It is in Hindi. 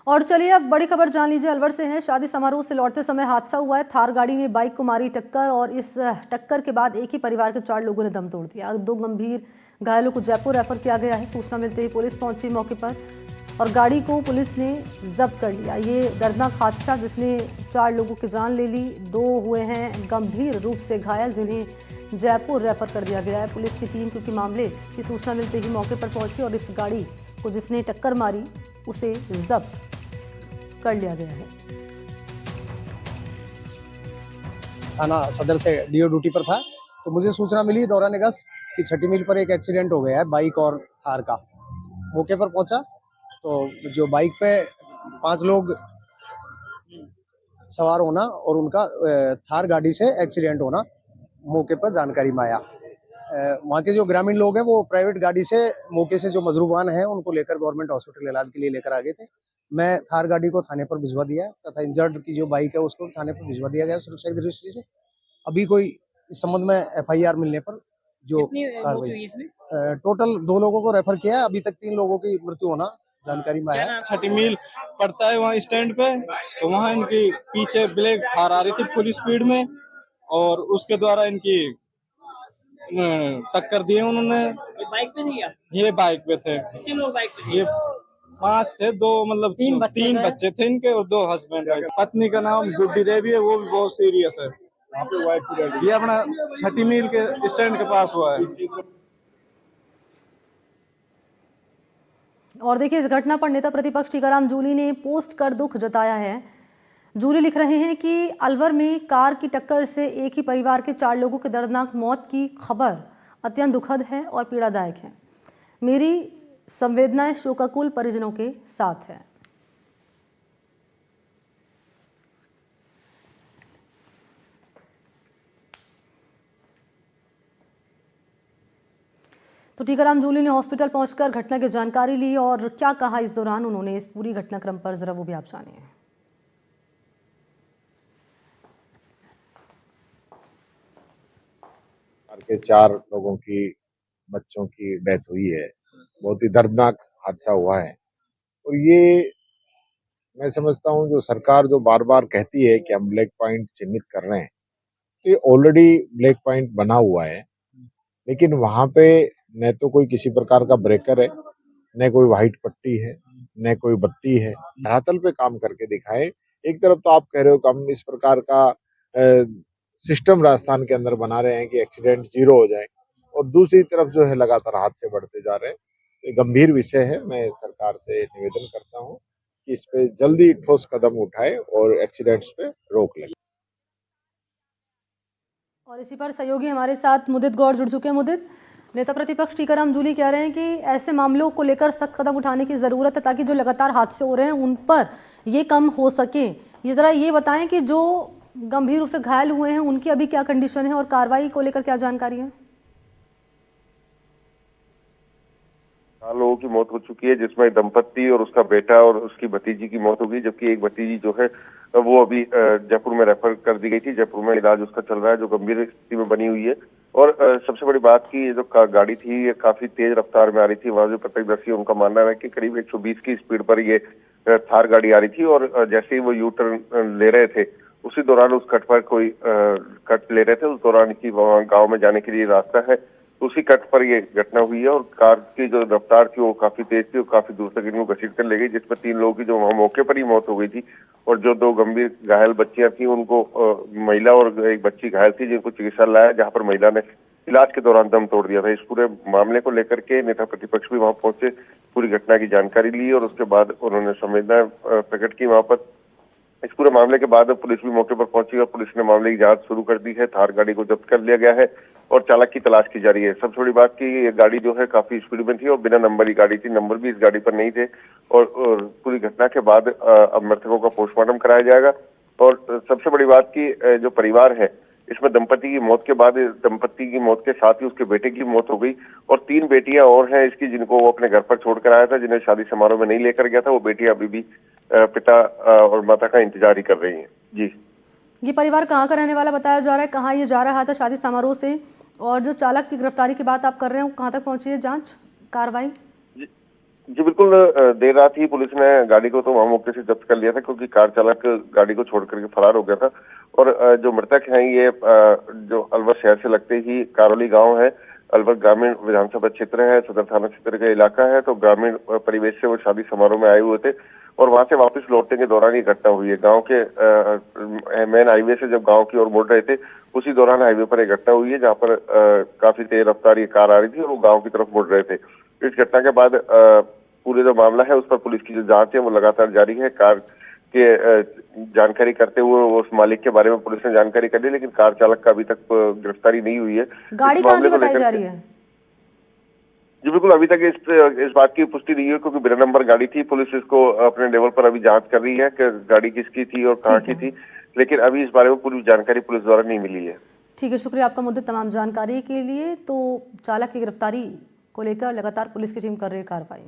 और चलिए अब बड़ी खबर जान लीजिए, अलवर से है। शादी समारोह से लौटते समय हादसा हुआ है। थार गाड़ी ने बाइक को मारी टक्कर और इस टक्कर के बाद एक ही परिवार के 4 लोगों ने दम तोड़ दिया। 2 गंभीर घायलों को जयपुर रेफर किया गया है। सूचना मिलते ही पुलिस पहुंची मौके पर और गाड़ी को पुलिस ने जब्त कर लिया। ये दर्दनाक हादसा जिसने 4 लोगों की जान ले ली, 2 हुए हैं गंभीर रूप से घायल जिन्हें जयपुर रेफर कर दिया गया है। पुलिस की टीम क्योंकि मामले की सूचना मिलते ही मौके पर पहुंची और इस गाड़ी को जिसने टक्कर मारी उसे जब्त कर लिया गया है। थाना सदर से डीओ ड्यूटी पर था तो मुझे सूचना मिली दौरान गश्त कि छठी मील पर एक एक्सीडेंट हो गया है बाइक और थार का। मौके पर पहुंचा तो जो बाइक पे 5 लोग सवार होना और उनका थार गाड़ी से एक्सीडेंट होना मौके पर जानकारी में आया। वहाँ के जो ग्रामीण लोग हैं वो प्राइवेट गाड़ी से मौके से जो मजरूबान हैं उनको लेकर गवर्नमेंट हॉस्पिटल इलाज के लिए लेकर आ गए थे। मैं थार गाड़ी को थाने पर भिजवा दिया तथा इंजर्ड की जो बाइक है उसको थाने पर भिजवा दिया गया सुरक्षा की दृष्टि से। अभी कोई इस संबंध में एफआईआर मिलने पर जो कार्रवाई, टोटल 2 लोगों को रेफर किया है। अभी तक 3 लोगों की मृत्यु होना जानकारी में है। छठी मील पड़ता है वहाँ स्टैंड पे, तो वहाँ इनकी पीछे ब्लैक थार आ रही थी फुल स्पीड में और उसके द्वारा इनकी टक्कर दिए उन्होंने। ये बाइक पे नहीं, ये बाइक पे थे। कितने लोग बाइक पे? ये 5 थे, 2 मतलब 3 बच्चे थे इनके और 2 हस्बैंड है। पत्नी का नाम गुड्डी देवी है, वो भी बहुत सीरियस है। ये अपना छठी मील के स्टैंड के पास हुआ है। और देखिए, इस घटना पर नेता प्रतिपक्ष टीकाराम जूली ने पोस्ट कर दुख जताया है। जूली लिख रहे हैं कि अलवर में कार की टक्कर से एक ही परिवार के 4 लोगों की दर्दनाक मौत की खबर अत्यंत दुखद है और पीड़ादायक है। मेरी संवेदनाएं शोकाकुल परिजनों के साथ है। तो टीकाराम जूली ने हॉस्पिटल पहुंचकर घटना की जानकारी ली और क्या कहा इस दौरान उन्होंने, इस पूरी घटनाक्रम पर जरा वो भी आप जानिए। के 4 लोगों की बच्चों की डेथ हुई है। बहुत ही दर्दनाक हादसा हुआ है और ये मैं समझता हूँ जो सरकार जो बार बार कहती है कि हम ब्लैक पॉइंट चिन्हित कर रहे हैं, तो ये ऑलरेडी ब्लैक पॉइंट बना हुआ है, लेकिन वहां पे न तो कोई किसी प्रकार का ब्रेकर है, न कोई व्हाइट पट्टी है, न कोई बत्ती है। धरातल पे काम करके दिखाए। एक तरफ तो आप कह रहे हो कि हम इस प्रकार का सिस्टम राजस्थान के अंदर बना रहे हैं कि एक्सीडेंट 0 हो जाए, और दूसरी तरफ जो है लगातार हादसे बढ़ते जा रहे हैं। ये गंभीर विषय है। मैं सरकार से निवेदन करता हूं कि इस पे जल्दी ठोस कदम उठाए और एक्सीडेंट्स पे रोक लगे। और इसी पर सहयोगी हमारे साथ मुदित गौड़ जुड़ चुके हैं। मुदित, नेता प्रतिपक्ष टीकाराम जूली कह रहे हैं कि ऐसे मामलों को लेकर सख्त कदम उठाने की जरूरत है ताकि जो लगातार हादसे हो रहे हैं उन पर ये कम हो सके। ये जरा ये बताएं कि जो गंभीर रूप से घायल हुए हैं उनकी अभी क्या कंडीशन है और कार्रवाई को लेकर क्या जानकारी है? 4 लोगों की मौत हो चुकी है, जिसमें दंपत्ति और उसका बेटा और उसकी भतीजी की मौत हो गई, जबकि एक भतीजी जो है वो अभी जयपुर में रेफर कर दी गई थी। जयपुर में इलाज उसका चल रहा है, जो गंभीर स्थिति में बनी हुई है। और सबसे बड़ी बात की, ये जो गाड़ी थी ये काफी तेज रफ्तार में आ रही थी। वहां जो प्रत्यक्षदर्शी उनका मानना है कि करीब 120 की स्पीड पर ये थार गाड़ी आ रही थी और जैसे ही वो यू टर्न ले रहे थे उसी दौरान उस कट पर कोई कट ले रहे थे। उस दौरान की वहाँ गाँव में जाने के लिए रास्ता है, उसी कट पर ये घटना हुई है और कार की जो रफ्तार थी वो काफी तेज थी और काफी दूर तक इनको घसीट कर ले गई, जिसमें 3 लोगों की जो वहाँ मौके पर ही मौत हो गई थी। और जो 2 गंभीर घायल बच्चियां थी उनको महिला और एक बच्ची घायल थी जिनको चिकित्सा लाया, जहाँ पर महिला ने इलाज के दौरान दम तोड़ दिया था। इस पूरे मामले को लेकर के नेता प्रतिपक्ष भी वहां पहुंचे, पूरी घटना की जानकारी ली और उसके बाद उन्होंने संवेदना प्रकट की वहां पर। इस पूरे मामले के बाद पुलिस भी मौके पर पहुंची और पुलिस ने मामले की जांच शुरू कर दी है। थार गाड़ी को जब्त कर लिया गया है और चालक की तलाश की जा रही है। सबसे बड़ी बात की ये गाड़ी जो है काफी स्पीड में थी और बिना नंबर की गाड़ी थी, नंबर भी इस गाड़ी पर नहीं थे। और पूरी घटना के बाद अब मृतकों का पोस्टमार्टम कराया जाएगा। और सबसे बड़ी बात की जो परिवार है इसमें दंपति की मौत के बाद, दंपति की मौत के साथ ही उसके बेटे की मौत हो गई और 3 बेटियां और हैं इसकी, जिनको वो अपने घर पर छोड़कर आया था, जिन्हें शादी समारोह में नहीं लेकर गया था। वो बेटियां अभी भी पिता और माता का इंतजार ही कर रही हैं। जी, ये परिवार कहाँ का रहने वाला बताया जा रहा है, कहाँ ये जा रहा था शादी समारोह से, और जो चालक की गिरफ्तारी की बात आप कर रहे हो कहाँ तक पहुंची है जांच कार्रवाई? जी बिल्कुल, देर रात ही पुलिस ने गाड़ी को तो वहां मौके से जब्त कर लिया था, क्योंकि कार चालक गाड़ी को छोड़ करके फरार हो गया था। और जो मृतक हैं ये जो अलवर शहर से लगते ही कारौली गांव है, अलवर ग्रामीण विधानसभा क्षेत्र है, सदर थाना क्षेत्र का इलाका है। तो ग्रामीण परिवेश से वो शादी समारोह में आए हुए थे और वहां से वापस लौटने के दौरान ये घटना हुई है। गांव के मेन हाईवे से जब गांव की ओर मुड़ रहे थे, उसी दौरान हाईवे पर एक घटना हुई है, जहां पर काफी तेज रफ्तार ये कार आ रही थी और वो गांव की तरफ मुड़ रहे थे। इस घटना के बाद पूरे जो मामला है उस पर पुलिस की जो जांच है वो लगातार जारी है। कार के जानकारी करते हुए उस मालिक के बारे में पुलिस ने जानकारी कर ली, लेकिन कार चालक का अभी तक गिरफ्तारी नहीं हुई है। गाड़ी कहाँ की बताई जा रही है? जी बिल्कुल, अभी तक इस बात की पुष्टि नहीं हुई, क्योंकि बिना नंबर गाड़ी थी। पुलिस इसको अपने लेवल पर अभी जांच कर रही है कि गाड़ी किसकी थी और कहाँ की थी, लेकिन अभी इस बारे में पूरी जानकारी पुलिस द्वारा नहीं मिली है। ठीक है, शुक्रिया आपका मुद्दत तमाम जानकारी के लिए। तो चालक की गिरफ्तारी को लेकर लगातार पुलिस की टीम कर रही है कार्रवाई।